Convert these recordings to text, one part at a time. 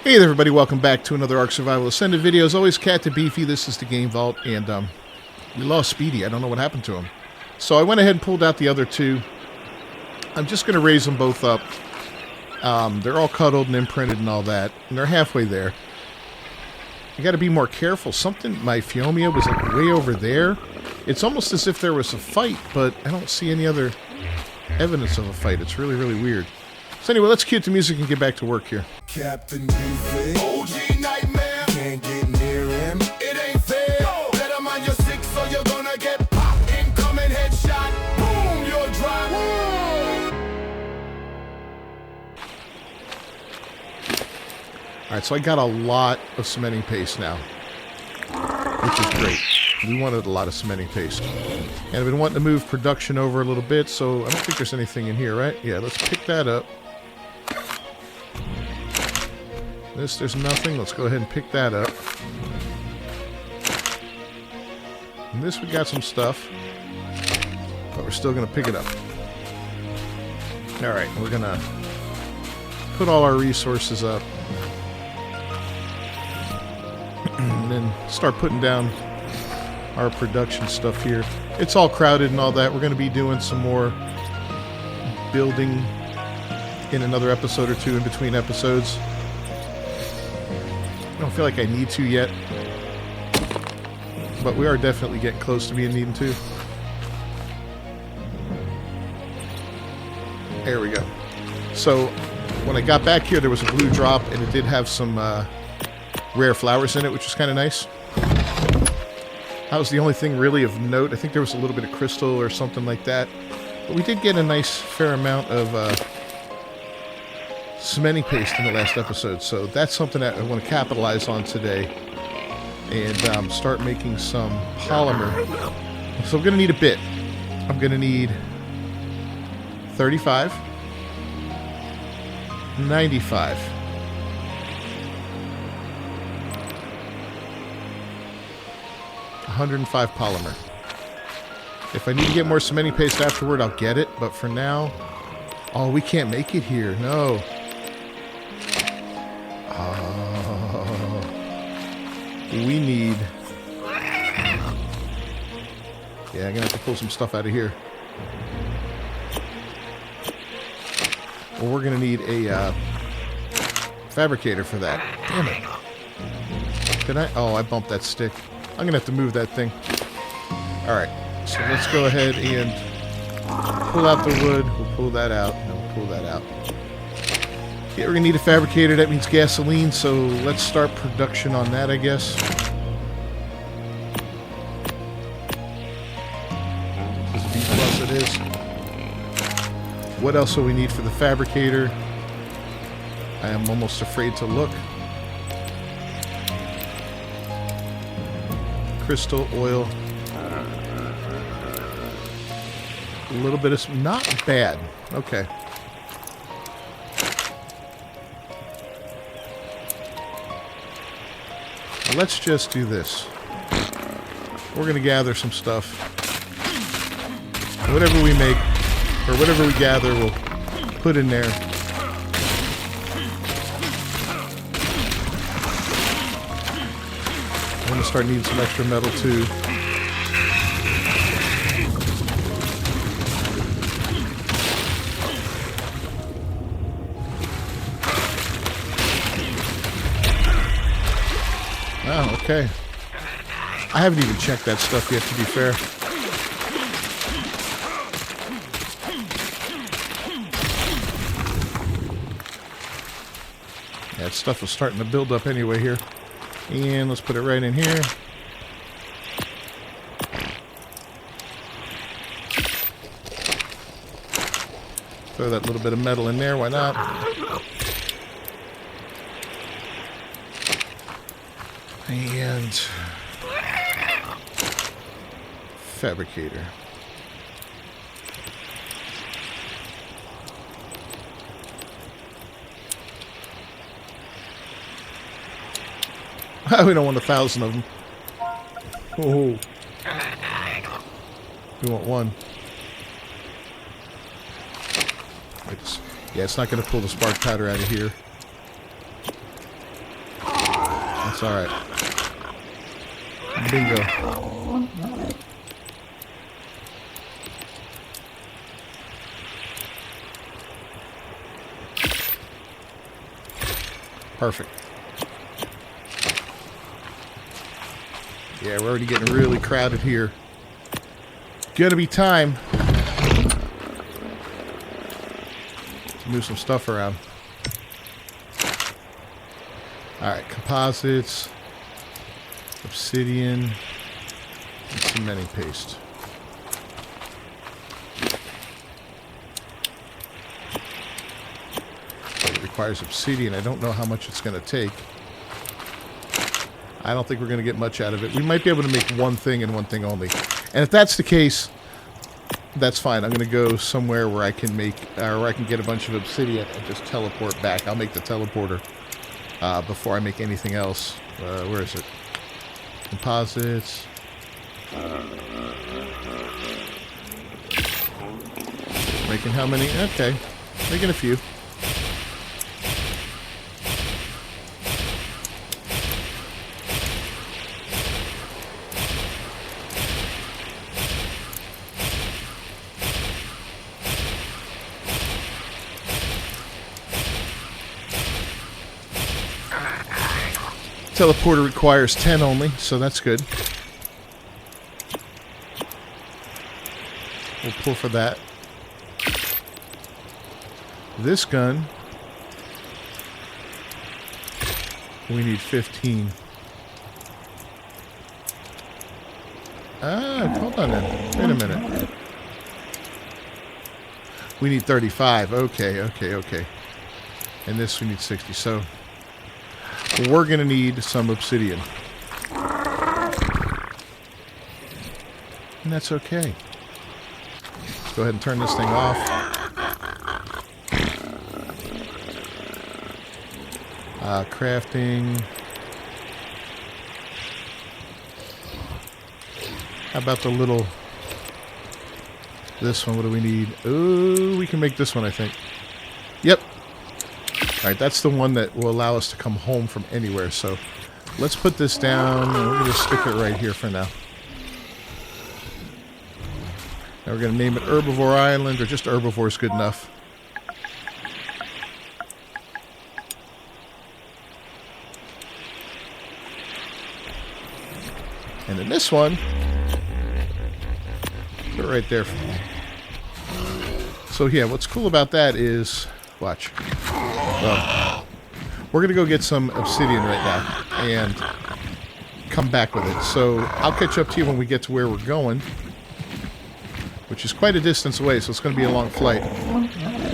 Hey there everybody, welcome back to another Ark Survival Ascended video. As always, Cat to Beefy, this is the Game Vault, and we lost Speedy. I don't know what happened to him. So I went ahead and pulled out the other two. I'm just going to raise them both up. They're all cuddled and imprinted and all that, and they're halfway there. I got to be more careful. My Phiomia was like way over there. It's almost as if there was a fight, but I don't see any other evidence of a fight. It's really, really weird. So anyway, let's cue the music and get back to work here. Captain Beefy, OG nightmare, can't get near him. It ain't fair. Let him on your six, so you're gonna get popped. Incoming headshot. Boom, you'll drop. Alright, so I got a lot of cementing paste now, which is great. We wanted a lot of cementing paste. And I've been wanting to move production over a little bit, so I don't think there's anything in here, right? Yeah, let's pick that up. There's nothing. Let's go ahead and pick that up. And this, we got some stuff, but we're still going to pick it up. Alright, we're going to put all our resources up. And then start putting down our production stuff here. It's all crowded and all that. We're going to be doing some more building in another episode or two in between episodes. I don't feel like I need to yet, but we are definitely getting close to being needing to. There we go. So when I got back here, there was a blue drop, and it did have some rare flowers in it, which was kind of nice. That was the only thing really of note. I think there was a little bit of crystal or something like that, but we did get a nice fair amount of cementing paste in the last episode, so that's something that I want to capitalize on today and start making some polymer. So I'm going to need a bit. I'm going to need 35, 95, 105 polymer. If I need to get more cementing paste afterward, I'll get it, but for now... Oh, we can't make it here. No. We need... Yeah, I'm going to have to pull some stuff out of here. Well, we're going to need a fabricator for that. Damn it. Did I? Oh, I bumped that stick. I'm going to have to move that thing. Alright, so let's go ahead and pull out the wood. We'll pull that out. And we'll pull that out. Yeah, we're going to need a fabricator. That means gasoline, so let's start production on that, I guess. B+ it is. What else do we need for the fabricator? I am almost afraid to look. Crystal, oil. A little bit of... Not bad. Okay. Let's just do this. We're going to gather some stuff. Whatever we make, or whatever we gather, we'll put in there. I'm going to start needing some extra metal too. Oh, okay. I haven't even checked that stuff yet, to be fair. That stuff was starting to build up anyway here. And let's put it right in here. Throw that little bit of metal in there, why not? And fabricator. We don't want 1,000 of them. Oh, we want one. Yeah, it's not going to pull the spark powder out of here. It's alright. Bingo. Perfect. Yeah, we're already getting really crowded here. Gonna be time to move some stuff around. Alright, composites, obsidian, and cementing paste. It requires obsidian. I don't know how much it's going to take. I don't think we're going to get much out of it. We might be able to make one thing and one thing only. And if that's the case, that's fine. I'm going to go somewhere where I can make, or where I can get a bunch of obsidian and just teleport back. I'll make the teleporter before I make anything else. Where is it? Composites. Making how many? Okay. Making a few. Teleporter requires 10 only, so that's good. We'll pull for that. This gun, we need 15. Hold on then. Wait a minute. We need 35. Okay. And this we need 60. So we're going to need some obsidian. And that's okay. Let's go ahead and turn this thing off. Crafting. How about the little... This one, what do we need? Ooh, we can make this one, I think. Yep. Alright, that's the one that will allow us to come home from anywhere. So let's put this down, and we're going to stick it right here for now. Now we're going to name it Herbivore Island, or just Herbivore is good enough. And then this one, put it right there. So yeah, what's cool about that is, watch. Well, we're going to go get some obsidian right now and come back with it. So I'll catch up to you when we get to where we're going, which is quite a distance away, so it's going to be a long flight.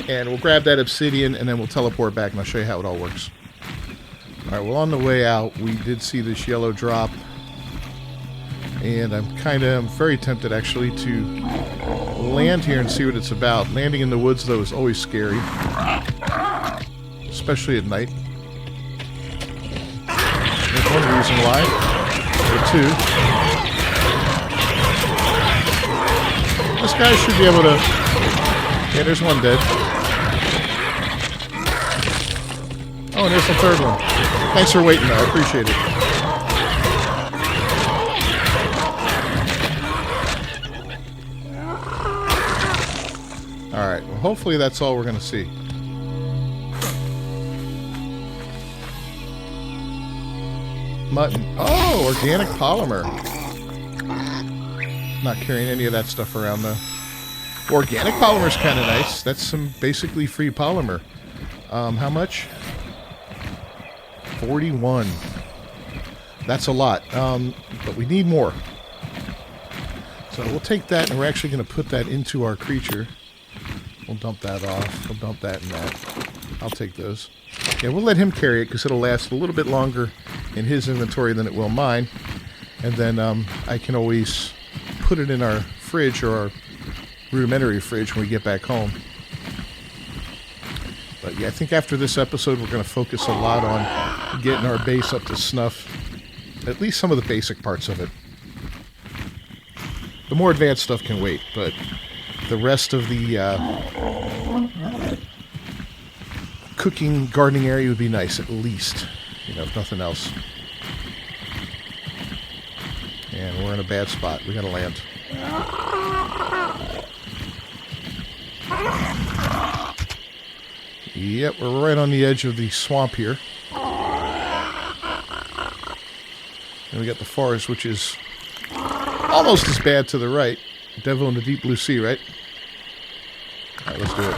And we'll grab that obsidian and then we'll teleport back and I'll show you how it all works. Alright, well on the way out, we did see this yellow drop. And I'm very tempted actually to land here and see what it's about. Landing in the woods, though, is always scary. Especially at night. There's one reason why. Or two. This guy should be able to... Yeah, there's one dead. Oh, and there's the third one. Thanks for waiting, though. I appreciate it. Alright, well, hopefully that's all we're going to see. Mutton. Oh, organic polymer. Not carrying any of that stuff around, though. Organic polymer is kind of nice. That's some basically free polymer. How much? 41. That's a lot. But we need more. So we'll take that, and we're actually going to put that into our creature. We'll dump that off. We'll dump that and that. I'll take those. Yeah, we'll let him carry it because it'll last a little bit longer in his inventory than it will mine. And then I can always put it in our fridge or our rudimentary fridge when we get back home. But yeah, I think after this episode we're going to focus a lot on getting our base up to snuff. At least some of the basic parts of it. The more advanced stuff can wait, but... the rest of the cooking, gardening area would be nice, at least. You know, if nothing else. And we're in a bad spot. We gotta land. Yep, we're right on the edge of the swamp here. And we got the forest, which is almost as bad to the right. Devil in the deep blue sea, right? Alright, let's do it.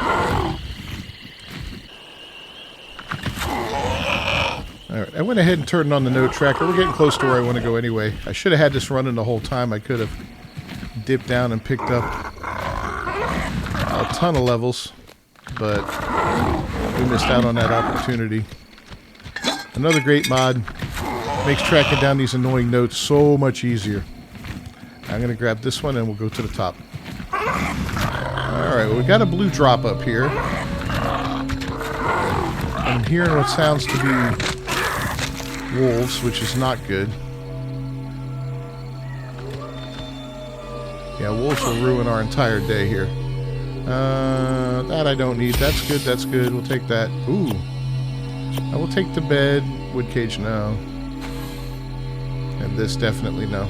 Alright, I went ahead and turned on the node tracker. We're getting close to where I want to go anyway. I should have had this running the whole time. I could have dipped down and picked up a ton of levels, but we missed out on that opportunity. Another great mod. Makes tracking down these annoying nodes so much easier. I'm going to grab this one and we'll go to the top. Alright, well, we got a blue drop up here. I'm hearing what sounds to be wolves, which is not good. Yeah, wolves will ruin our entire day here. That I don't need. That's good, that's good. We'll take that. Ooh. I will take the bed. Wood cage, no. And this, definitely no.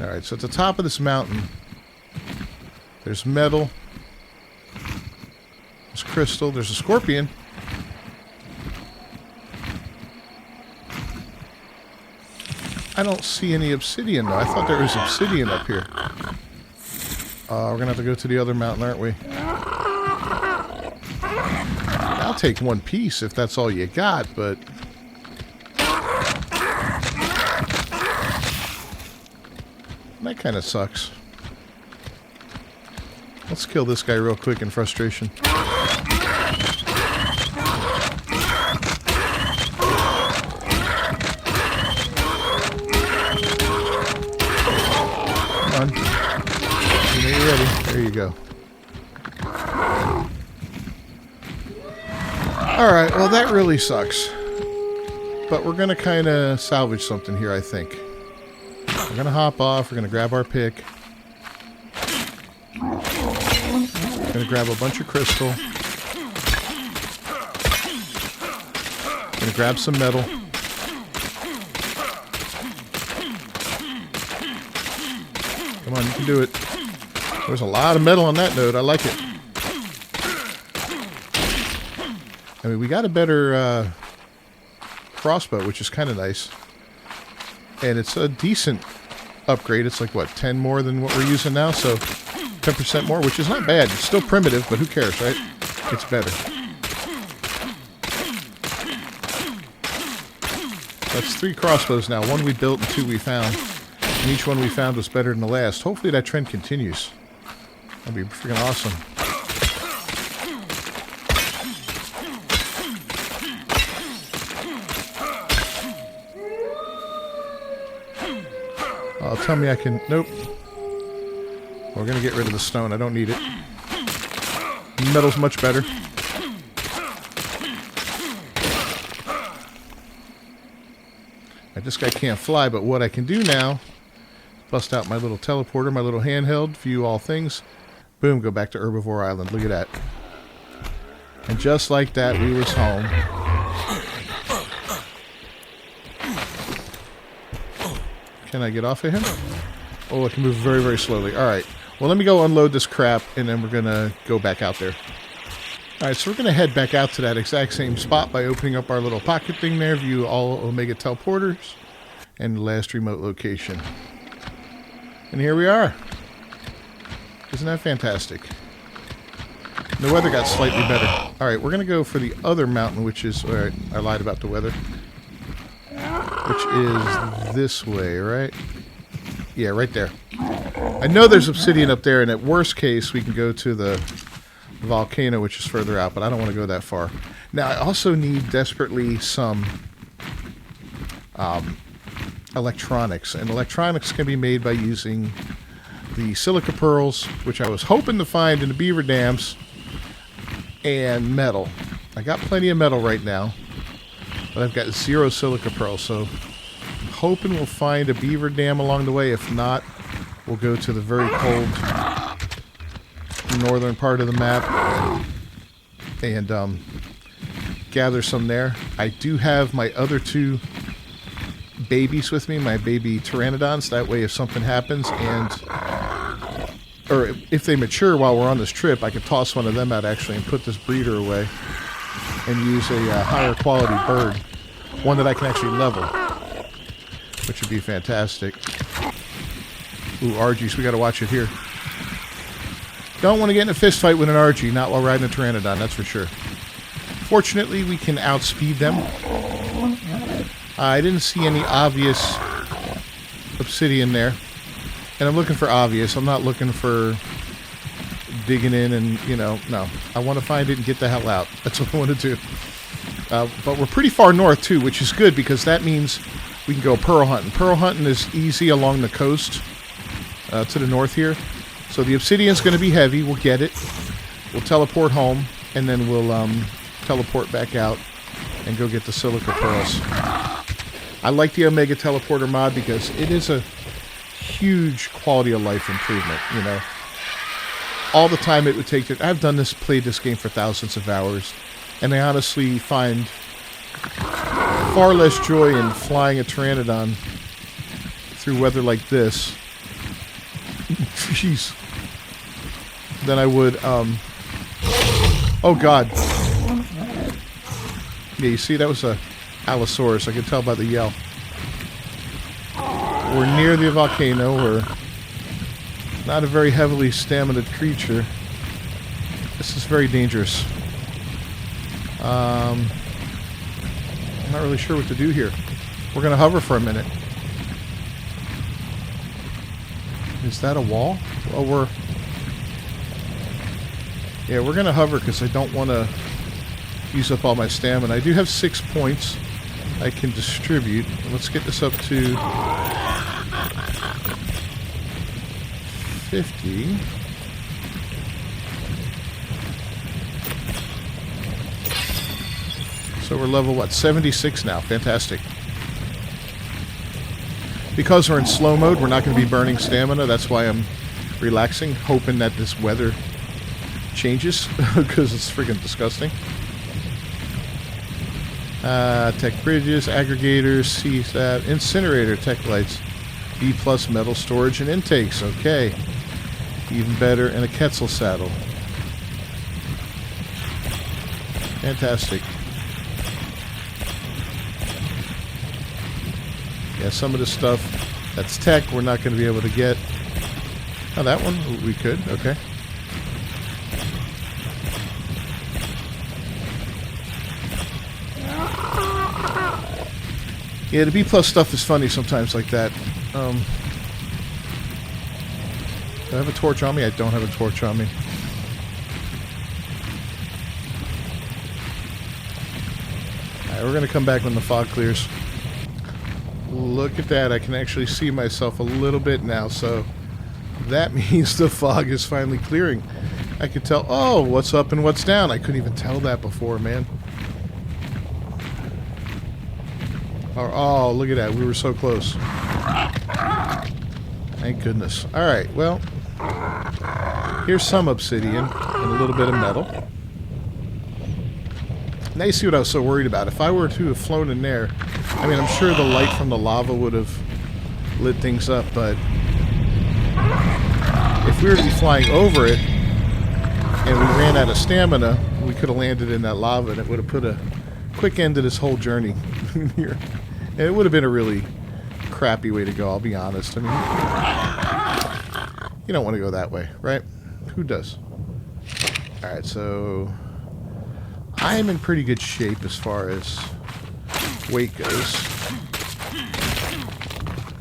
Alright, so at the top of this mountain, there's metal. There's crystal. There's a scorpion. I don't see any obsidian, though. I thought there was obsidian up here. We're going to have to go to the other mountain, aren't we? I'll take one piece if that's all you got, but... that kind of sucks. Let's kill this guy real quick in frustration. Come on. You know you're ready. There you go. Alright, well that really sucks. But we're going to kind of salvage something here, I think. We're going to hop off. We're going to grab our pick. We're going to grab a bunch of crystal. We're going to grab some metal. Come on, you can do it. There's a lot of metal on that node. I like it. I mean, we got a better crossbow, which is kind of nice. And it's a decent upgrade. It's like, what, 10 more than what we're using now? So 10% more, which is not bad. It's still primitive, but who cares, right? It's better. That's 3 crossbows now. 1 we built and 2 we found. And each one we found was better than the last. Hopefully that trend continues. That'd be freaking awesome. Oh, tell me I can... Nope. We're going to get rid of the stone. I don't need it. Metal's much better. This guy can't fly, but what I can do now... bust out my little teleporter, my little handheld, view all things. Boom, go back to Herbivore Island. Look at that. And just like that, we was home. Can I get off of him? Oh, I can move very, very slowly. Alright. Well, let me go unload this crap, and then we're going to go back out there. Alright, so we're going to head back out to that exact same spot by opening up our little pocket thing there, view all Omega teleporters, and the last remote location. And here we are. Isn't that fantastic? The weather got slightly better. Alright, we're going to go for the other mountain, which is... Alright, I lied about the weather. Which is this way, right? Yeah, right there. I know there's obsidian up there, and at worst case, we can go to the volcano, which is further out, but I don't want to go that far. Now, I also need desperately some electronics, and electronics can be made by using the silica pearls, which I was hoping to find in the beaver dams, and metal. I got plenty of metal right now, but I've got 0 silica pearls, so I'm hoping we'll find a beaver dam along the way. If not, we'll go to the very cold northern part of the map and gather some there. I do have my other 2 babies with me, my baby pteranodons. That way if something happens or if they mature while we're on this trip, I could toss one of them out actually and put this breeder away and use a higher quality bird. One that I can actually level, which would be fantastic. Ooh, RGs, we gotta watch it here. Don't want to get in a fist fight with an RG, not while riding a pteranodon, that's for sure. Fortunately, we can outspeed them. I didn't see any obvious obsidian there. And I'm looking for obvious. I'm not looking for digging in and, you know, no. I want to find it and get the hell out. That's what I want to do. But we're pretty far north, too, which is good because that means we can go pearl hunting. Pearl hunting is easy along the coast to the north here. So the obsidian's going to be heavy. We'll get it. We'll teleport home, and then we'll teleport back out and go get the silica pearls. I like the Omega Teleporter mod because it is a huge quality of life improvement, you know. All the time it would take to... I've played this game for thousands of hours, and I honestly find far less joy in flying a pteranodon through weather like this. Jeez. Than I would, oh god. Yeah, you see, that was a Allosaurus. I could tell by the yell. We're near the volcano. We're not a very heavily staminaed creature. This is very dangerous. I'm not really sure what to do here. We're going to hover for a minute. Is that a wall? Well, yeah, we're going to hover because I don't want to use up all my stamina. I do have 6 points I can distribute. Let's get this up to 50. So we're level, what, 76 now. Fantastic. Because we're in slow mode, we're not going to be burning stamina. That's why I'm relaxing, hoping that this weather changes, because it's freaking disgusting. Tech bridges, aggregators, CSAT, incinerator, tech lights, B+ metal storage and intakes. Okay. Even better, and a Quetzal saddle. Fantastic. Yeah, some of the stuff that's tech we're not going to be able to get. Oh, that one we could. Okay. Yeah, the B+ stuff is funny sometimes like that. Do I have a torch on me? I don't have a torch on me. Alright, we're going to come back when the fog clears. Look at that. I can actually see myself a little bit now, so that means the fog is finally clearing. I could tell, oh, what's up and what's down. I couldn't even tell that before, man. Oh, look at that. We were so close. Thank goodness. Alright, well, here's some obsidian and a little bit of metal. Now you see what I was so worried about. If I were to have flown in there, I mean, I'm sure the light from the lava would have lit things up, but if we were to be flying over it and we ran out of stamina, we could have landed in that lava and it would have put a quick end to this whole journey here. And it would have been a really crappy way to go, I'll be honest. I mean, you don't want to go that way, right? Who does? Alright, so I am in pretty good shape as far as weight goes.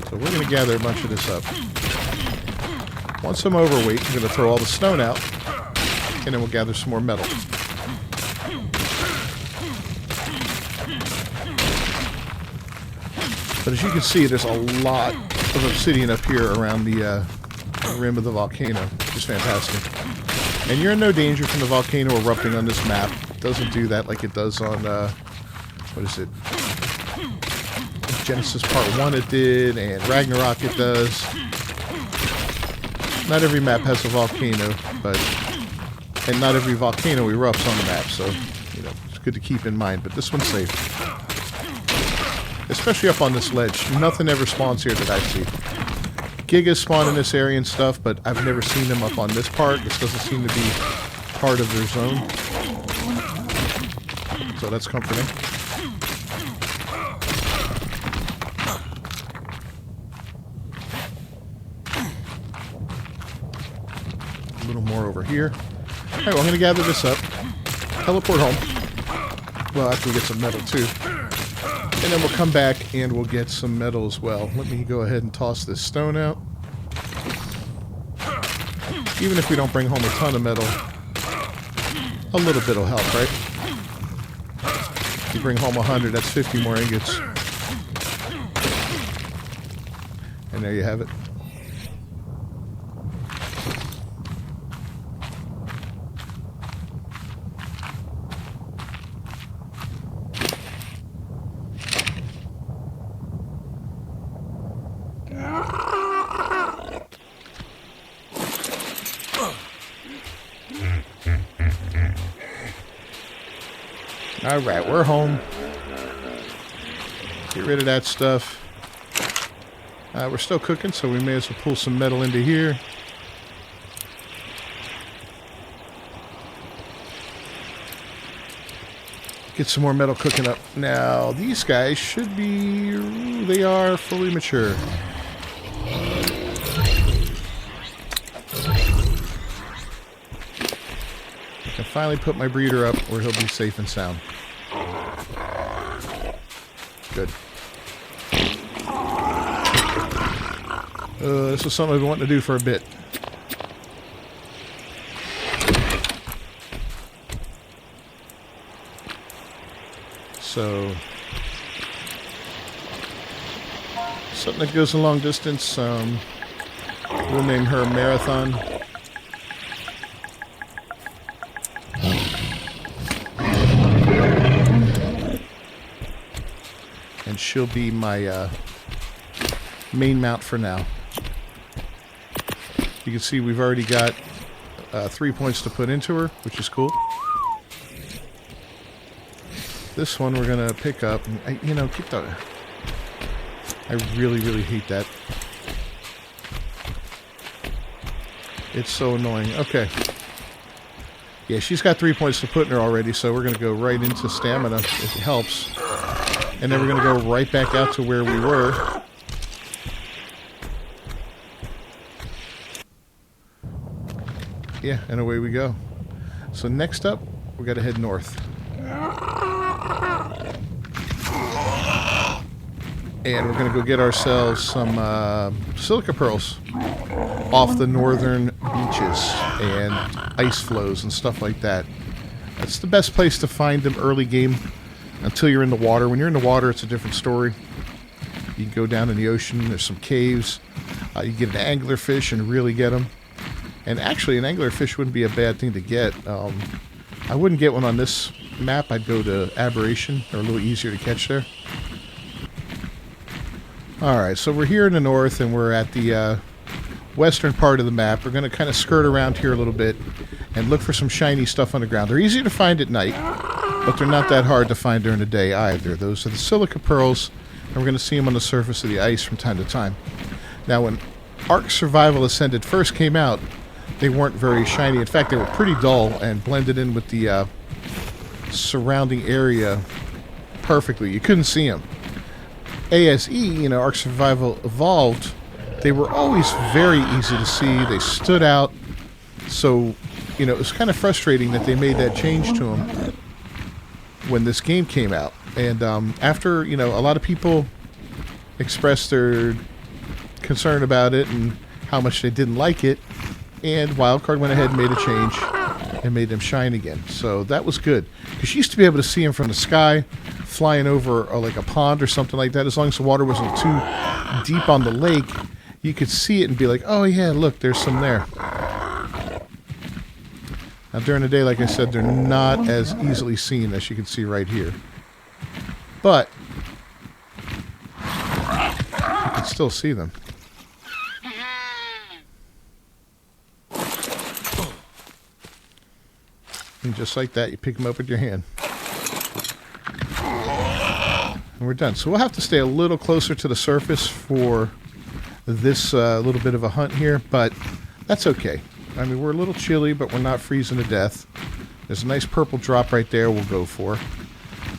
So we're going to gather a bunch of this up. Once I'm overweight, I'm going to throw all the stone out, and then we'll gather some more metal. But as you can see, there's a lot of obsidian up here around the rim of the volcano, which is fantastic. And you're in no danger from the volcano erupting on this map. It doesn't do that like it does on, what is it? Genesis Part 1 it did, and Ragnarok it does. Not every map has a volcano, and not every volcano erupts on the map, so, you know, just good to keep in mind, but this one's safe. Especially up on this ledge. Nothing ever spawns here that I see. Gigas spawn in this area and stuff, but I've never seen them up on this part. This doesn't seem to be part of their zone. So that's comforting. A little more over here. Alright, well, I'm going to gather this up. Teleport home. Well, after we get some metal, too. And then we'll come back and we'll get some metal as well. Let me go ahead and toss this stone out. Even if we don't bring home a ton of metal, a little bit will help, right? If you bring home 100, that's 50 more ingots. And there you have it. Alright, we're home. Get rid of that stuff. We're still cooking, so we may as well pull some metal into here. Get some more metal cooking up. Now, these guys should be... They are fully mature. I can finally put my breeder up where he'll be safe and sound. Good. This is something I've been wanting to do for a bit. So, something that goes a long distance. We'll name her Marathon. And she'll be my main mount for now. You can see we've already got 3 points to put into her, which is cool. This one we're gonna pick up, and keep the. I really, really hate that. It's so annoying. Okay. Yeah, she's got 3 points to put in her already, so we're gonna go right into stamina if it helps. And then we're going to go right back out to where we were. Yeah, and away we go. So next up, we got to head north. And we're going to go get ourselves some silica pearls off the northern beaches and ice flows and stuff like that. That's the best place to find them early game. Until you're in the water. When you're in the water, it's a different story. You can go down in the ocean. There's some caves. You get an anglerfish and really get them. And actually, an anglerfish wouldn't be a bad thing to get. I wouldn't get one on this map. I'd go to Aberration. They're a little easier to catch there. Alright, so we're here in the north, and we're at the western part of the map. We're going to kind of skirt around here a little bit and look for some shiny stuff on the ground. They're easy to find at night. But they're not that hard to find during the day either. Those are the silica pearls, and we're going to see them on the surface of the ice from time to time. Now, when Ark Survival Ascended first came out, they weren't very shiny. In fact, they were pretty dull and blended in with the surrounding area perfectly. You couldn't see them. ASE, Ark Survival Evolved, they were always very easy to see. They stood out. So, it was kind of frustrating that they made that change to them when this game came out. And after, a lot of people expressed their concern about it and how much they didn't like it, and Wildcard went ahead and made a change and made them shine again. So that was good. Because you used to be able to see them from the sky, flying over like a pond or something like that. As long as the water wasn't too deep on the lake, you could see it and be like, oh yeah, look, there's some there. Now, during the day, like I said, they're not as easily seen as you can see right here. But you can still see them. And just like that, you pick them up with your hand. And we're done. So we'll have to stay a little closer to the surface for this little bit of a hunt here, but that's okay. I mean, we're a little chilly, but we're not freezing to death. There's a nice purple drop right there we'll go for.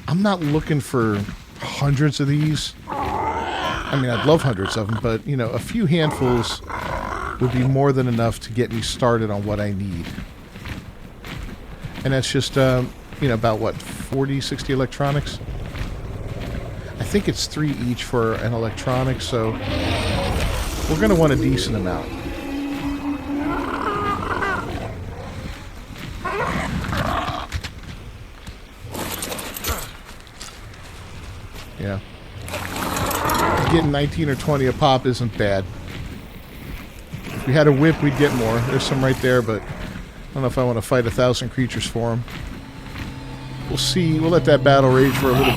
I'm not looking for hundreds of these. I mean, I'd love hundreds of them, but, you know, a few handfuls would be more than enough to get me started on what I need. And that's just, you know, about, what, 40, 60 electronics? I think it's 3 each for an electronic, so we're going to want a decent amount. Yeah. Getting 19 or 20 a pop isn't bad. If we had a whip, we'd get more. There's some right there, but I don't know if I want to fight 1,000 creatures for them. We'll see. We'll let that battle rage for a little...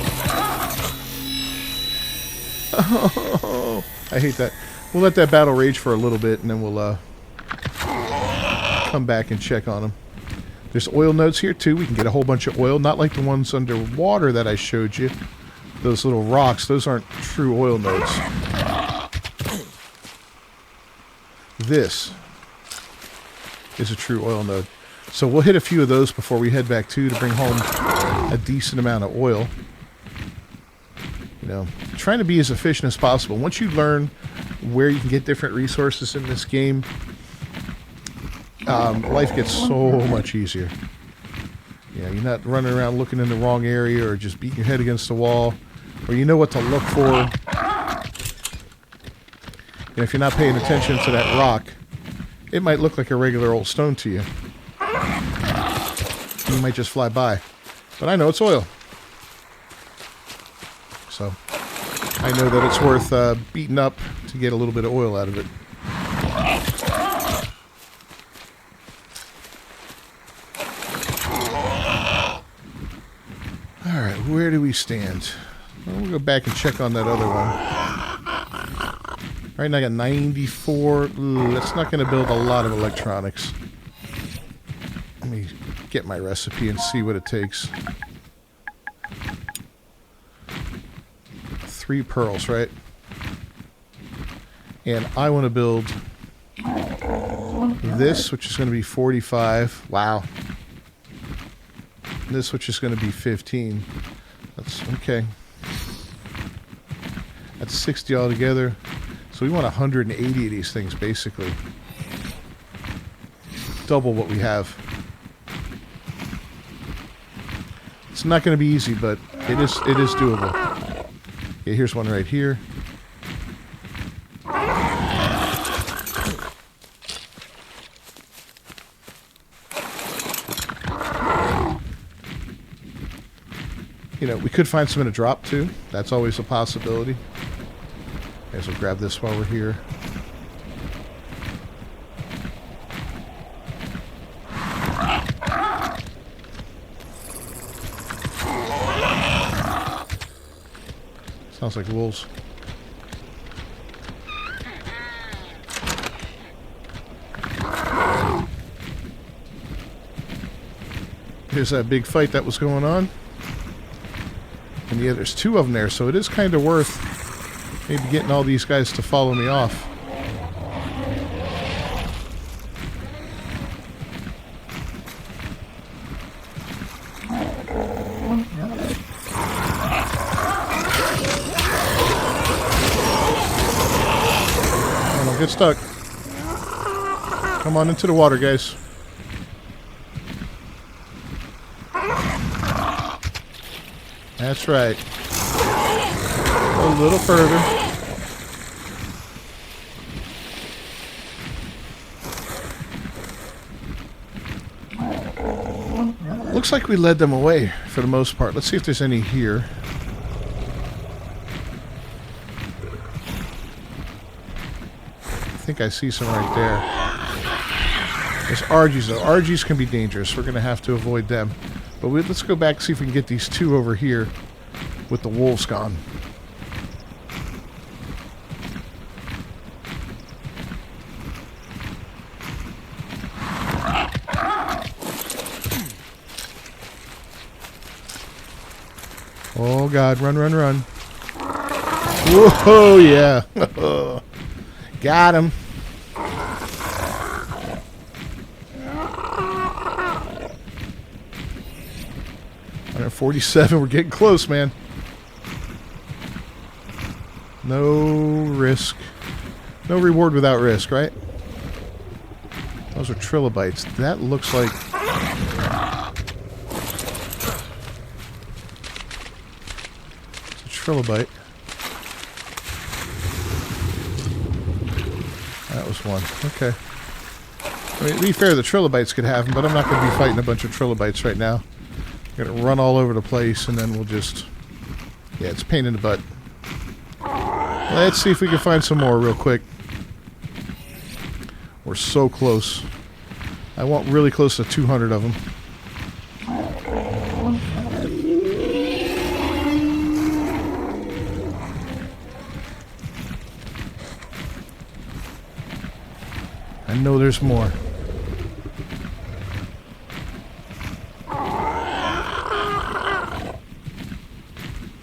Oh, I hate that. We'll let that battle rage for a little bit, and then we'll come back and check on them. There's oil nodes here, too. We can get a whole bunch of oil. Not like the ones underwater that I showed you. Those little rocks, those aren't true oil nodes. This is a true oil node. So we'll hit a few of those before we head back to bring home a decent amount of oil. You know, trying to be as efficient as possible. Once you learn where you can get different resources in this game, life gets so much easier. Yeah, you're not running around looking in the wrong area or just beating your head against the wall. Or you know what to look for. And if you're not paying attention to that rock, it might look like a regular old stone to you. You might just fly by. But I know it's oil. So I know that it's worth beating up to get a little bit of oil out of it. Alright, where do we stand? Well, we'll go back and check on that other one. Right now I got 94. Ooh, that's not going to build a lot of electronics. Let me get my recipe and see what it takes. 3 pearls, right? And I want to build this, which is going to be 45. Wow. This, which is going to be 15. That's okay. That's 60 altogether. So we want 180 of these things, basically. Double what we have. It's not going to be easy, but it is doable. Okay, here's one right here. You know, we could find some in a drop, too. That's always a possibility. Okay, so grab this while we're here. Sounds like wolves. Here's that big fight that was going on. And yeah, there's 2 of them there, so it is kind of worth maybe getting all these guys to follow me off. Oh, don't get stuck. Come on into the water, guys. That's right. A little further. Looks like we led them away for the most part. Let's see if there's any here. I think I see some right there. There's RGs though. RGs can be dangerous. We're going to have to avoid them. But let's go back and see if we can get these 2 over here with the wolves gone. Oh God, run, run, run. Whoa, yeah. Got him. 147. We're getting close, man. No risk. No reward without risk, right? Those are trilobites. That looks like... It's a trilobite. That was one. Okay. I mean, to be fair, the trilobites could have them, but I'm not going to be fighting a bunch of trilobites right now. I'm going to run all over the place, and then we'll just... Yeah, it's a pain in the butt. Let's see if we can find some more real quick. We're so close. I want really close to 200 of them. I know there's more.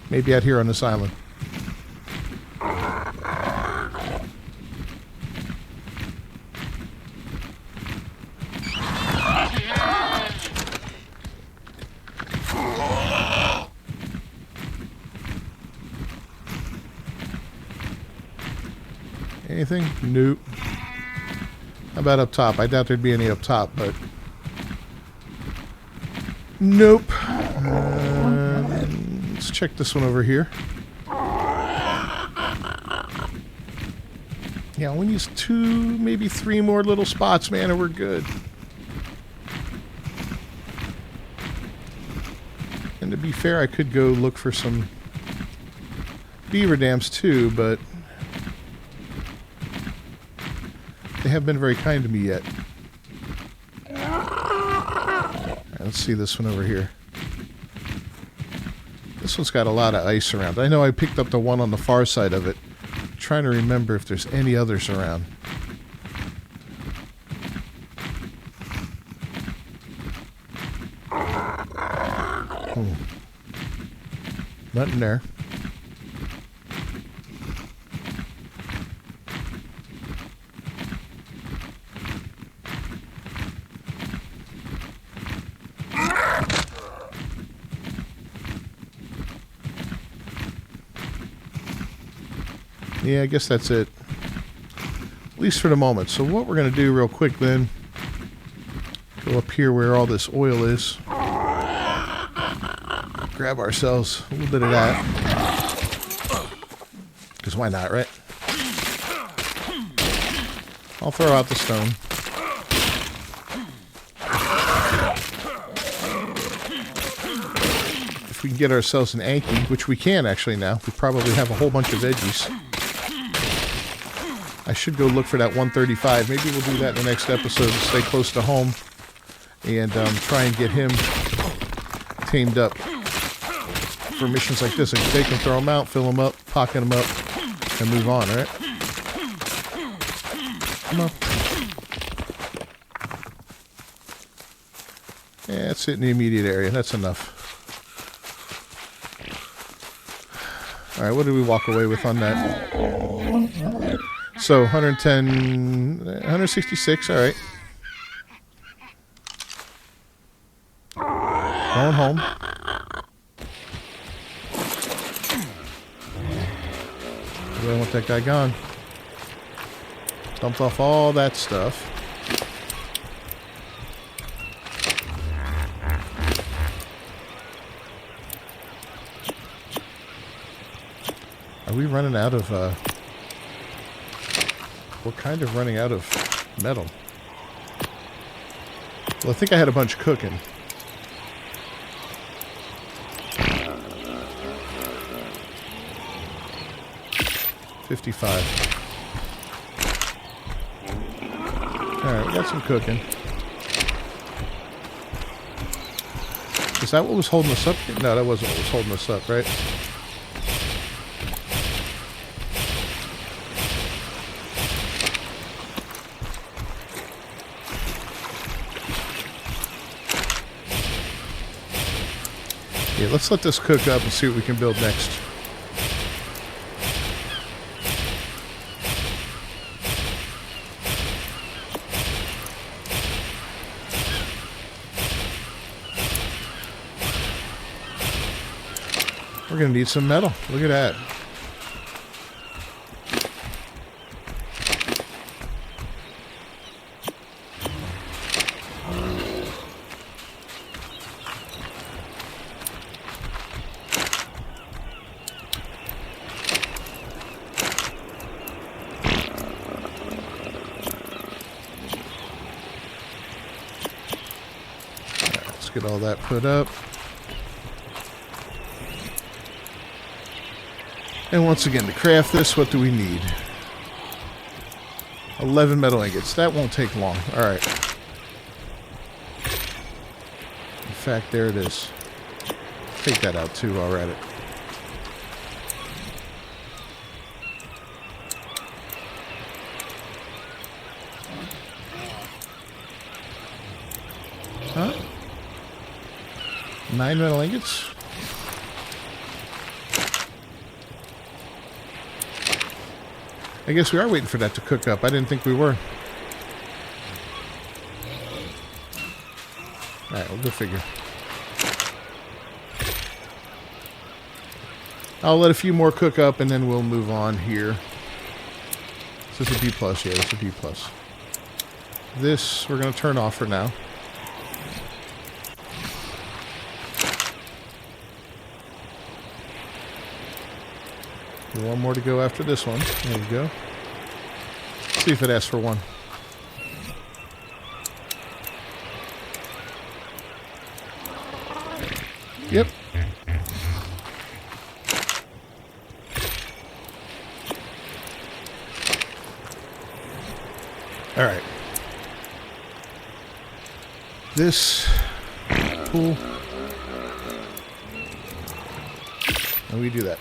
Maybe out here on this island. Anything? Nope. How about up top? I doubt there'd be any up top, but... Nope. Let's check this one over here. Yeah, we need 2, maybe 3 more little spots, man, and we're good. And to be fair, I could go look for some beaver dams too, but... They haven't been very kind to me yet. Right, let's see this one over here. This one's got a lot of ice around. I know I picked up the one on the far side of it. I'm trying to remember if there's any others around. Nothing there. Yeah, I guess that's it. At least for the moment. So what we're going to do real quick then, go up here where all this oil is. Grab ourselves a little bit of that. Because why not, right? I'll throw out the stone. If we can get ourselves an Anki, which we can actually now. We probably have a whole bunch of veggies. I should go look for that 135. Maybe we'll do that in the next episode to stay close to home and try and get him tamed up for missions like this. I can take him, throw him out, fill him up, pocket him up, and move on, alright? Come on. Yeah, that's it in the immediate area. That's enough. Alright, what did we walk away with on that? So, 110, 166, alright. Going home. I want that guy gone. Dumped off all that stuff. Are we running out of, we're kind of running out of metal. Well, I think I had a bunch cooking. $55. Alright, we got some cooking. Is that what was holding us up? No, that wasn't what was holding us up, right? Yeah, let's let this cook up and see what we can build next. We're going to need some metal. Look at that. Get all that put up. And once again, to craft this, what do we need? 11 metal ingots. That won't take long. Alright. In fact, there it is. Take that out too while we're at it. Huh? 9 metal ingots? I guess we are waiting for that to cook up. I didn't think we were. Alright, we'll go figure. I'll let a few more cook up and then we'll move on here. Is this a B+? Yeah, it's a B+. This we're going to turn off for now. One more to go after this one. There you go. Let's see if it asks for one. Yep. All right. This pool. How do we do that?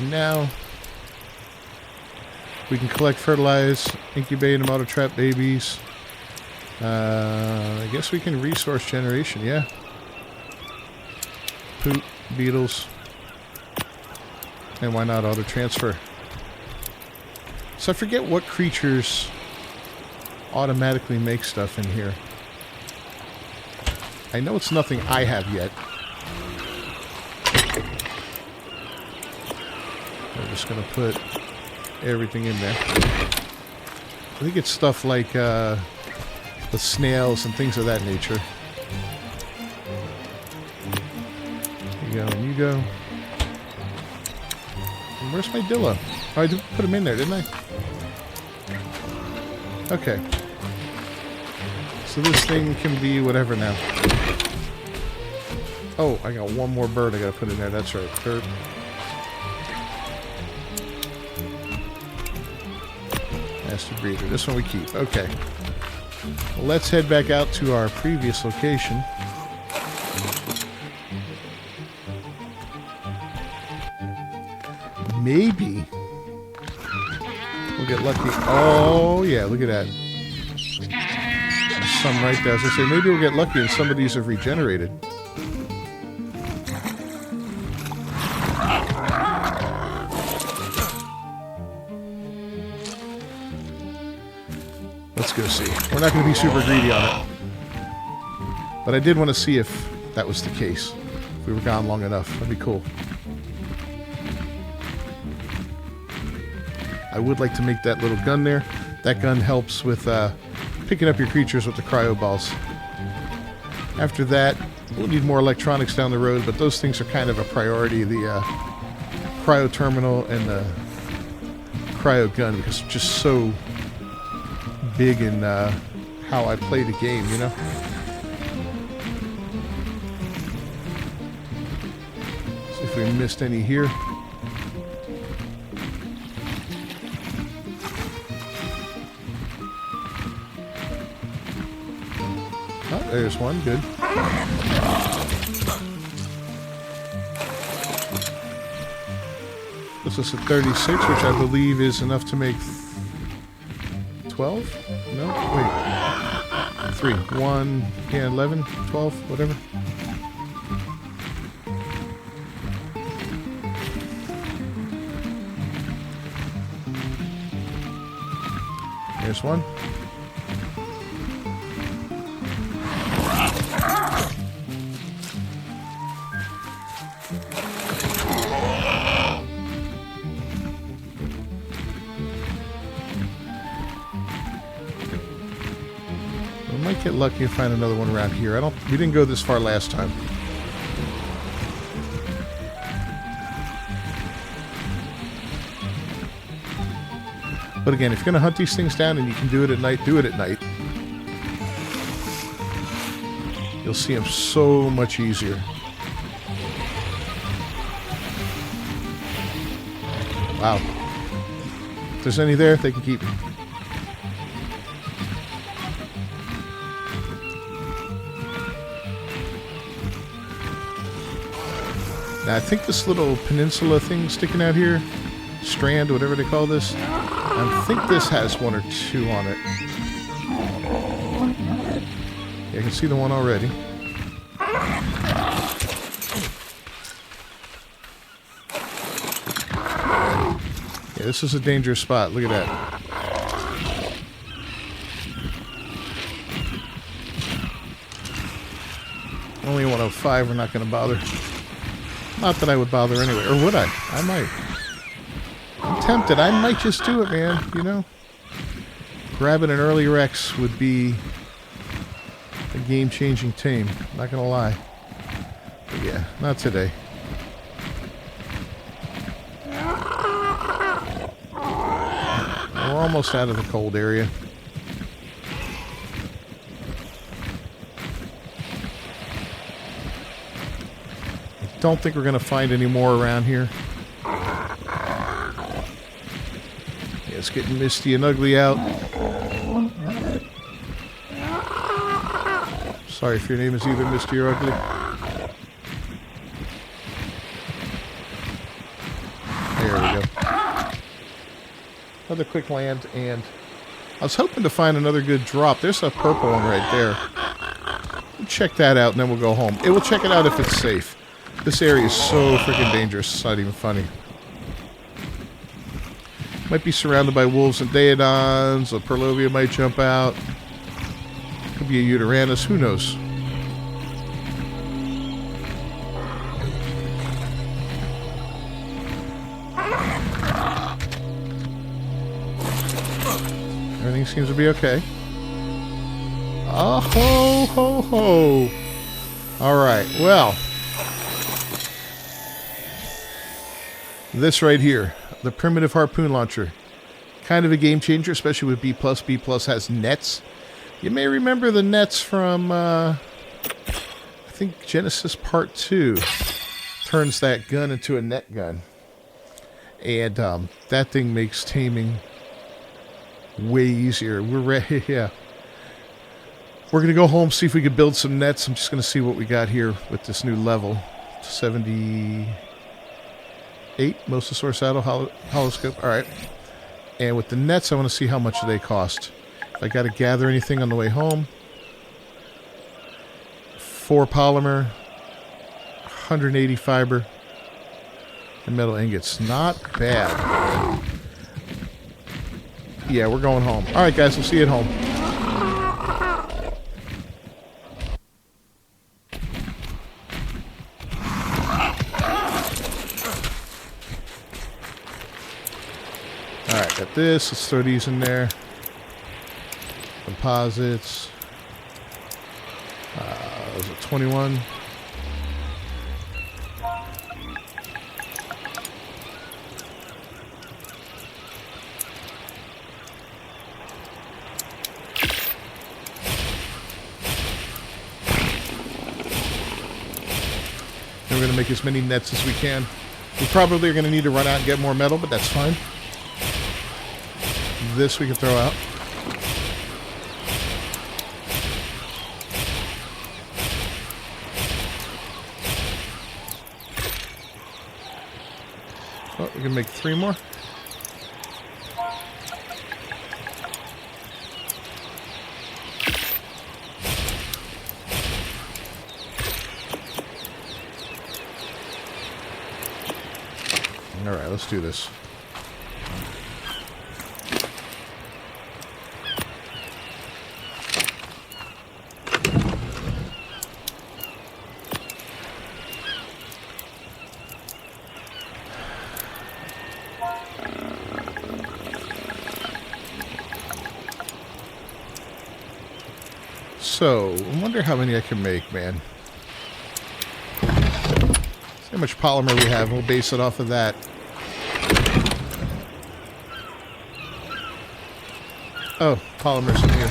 Now we can collect, fertilize, incubate, and auto trap babies. I guess we can resource generation, yeah. Poop, beetles, and why not auto transfer? So I forget what creatures automatically make stuff in here. I know it's nothing I have yet. I'm just going to put everything in there. I think it's stuff like the snails and things of that nature. You go and you go. And where's my Dillo? Oh, I did put him in there, didn't I? Okay. So this thing can be whatever now. Oh, I got one more bird I got to put in there. That's right. Third. Master breeder. This one we keep. Okay. Well, let's head back out to our previous location. Maybe we'll get lucky. Oh, yeah. Look at that. There's some right there. As I say, maybe we'll get lucky and some of these have regenerated. Let's go see. We're not going to be super greedy on it. But I did want to see if that was the case. If we were gone long enough. That'd be cool. I would like to make that little gun there. That gun helps with picking up your creatures with the cryo balls. After that, we'll need more electronics down the road, but those things are kind of a priority. The cryo terminal and the cryo gun, because it's just so big in how I play the game, you know? See if we missed any here. Oh, there's one. Good. This is a 36, which I believe is enough to make 12? No? Wait. 3. 1, yeah, 11, 12, whatever. Here's one. We might get lucky and find another one around here. We didn't go this far last time. But again, if you're going to hunt these things down and you can do it at night, do it at night. You'll see them so much easier. Wow. If there's any there, they can keep them. Now, I think this little peninsula thing sticking out here, strand, whatever they call this, I think this has one or two on it. Yeah, I can see the one already. Yeah, this is a dangerous spot. Look at that. Only 105, we're not going to bother. Not that I would bother anyway. Or would I? I might. I'm tempted. I might just do it, man. You know? Grabbing an early Rex would be a game-changing team. Not gonna lie. But yeah, not today. We're almost out of the cold area. I don't think we're gonna find any more around here. It's getting misty and ugly out. Sorry if your name is either Misty or Ugly. There we go. Another quick land, and I was hoping to find another good drop. There's a purple one right there. We'll check that out, and then we'll go home. It will check it out if it's safe. This area is so freaking dangerous. It's not even funny. Might be surrounded by wolves and daedons. A Perlovia might jump out. Could be a Uteranus. Who knows? Everything seems to be okay. Oh, ho, ho, ho. All right. Well, this right here. The primitive harpoon launcher. Kind of a game changer, especially with B+. B+ has nets. You may remember the nets from, I think Genesis Part 2 turns that gun into a net gun. And that thing makes taming way easier. We're ready, yeah. We're going to go home, see if we can build some nets. I'm just going to see what we got here with this new level. 78 Mosasaur saddle holoscope. All right. And with the nets, I want to see how much they cost. If I got to gather anything on the way home. 4 polymer, 180 fiber, and metal ingots. Not bad. Yeah, we're going home. All right, guys. We'll see you at home. Alright, got this. Let's throw these in there. Composites. Was it 21? And we're going to make as many nets as we can. We probably are going to need to run out and get more metal, but that's fine. This we can throw out. Oh, we can make 3 more. All right, let's do this. So, I wonder how many I can make, man. See how much polymer we have. We'll base it off of that. Oh, polymer's in here.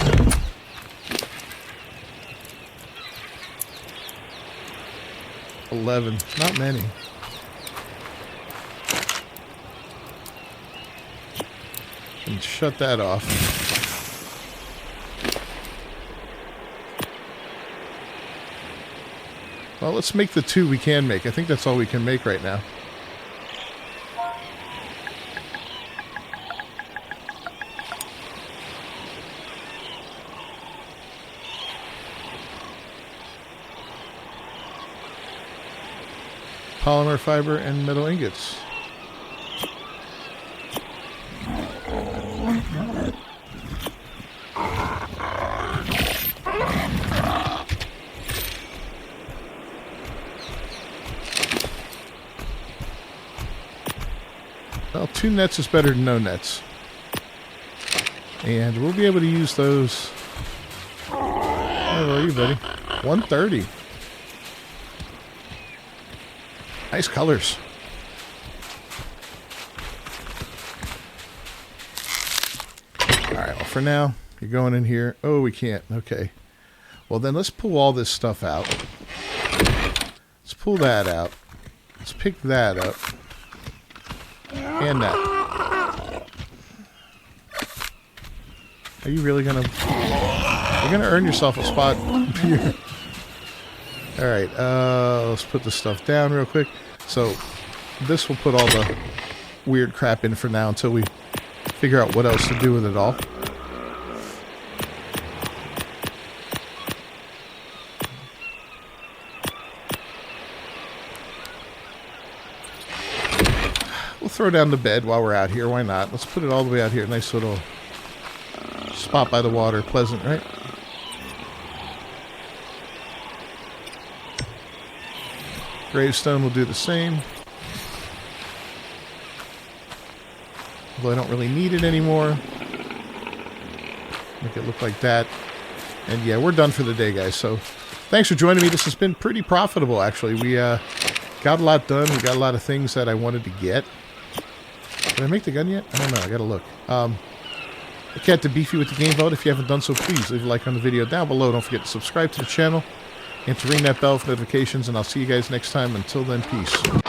$11. Not many. And shut that off. Well, let's make the 2 we can make. I think that's all we can make right now. Polymer fiber and metal ingots. Well, 2 nets is better than no nets. And we'll be able to use those. Where are you, buddy? 130. Nice colors. Alright, well for now, you're going in here. Oh, we can't. Okay. Well then let's pull all this stuff out. Let's pull that out. Let's pick that up. And that. Are you really gonna... You're gonna earn yourself a spot here. Alright, let's put this stuff down real quick. So, this will put all the weird crap in for now until we figure out what else to do with it all. We'll throw down the bed while we're out here. Why not? Let's put it all the way out here. Nice little spot by the water. Pleasant, right? Gravestone will do the same. Although I don't really need it anymore. Make it look like that. And yeah, we're done for the day, guys. So thanks for joining me. This has been pretty profitable, actually. We got a lot done. We got a lot of things that I wanted to get. Did I make the gun yet? I don't know. I gotta look. I cat to Beefy with the game vote. If you haven't done so, please leave a like on the video down below. Don't forget to subscribe to the channel and to ring that bell for notifications. And I'll see you guys next time. Until then, peace.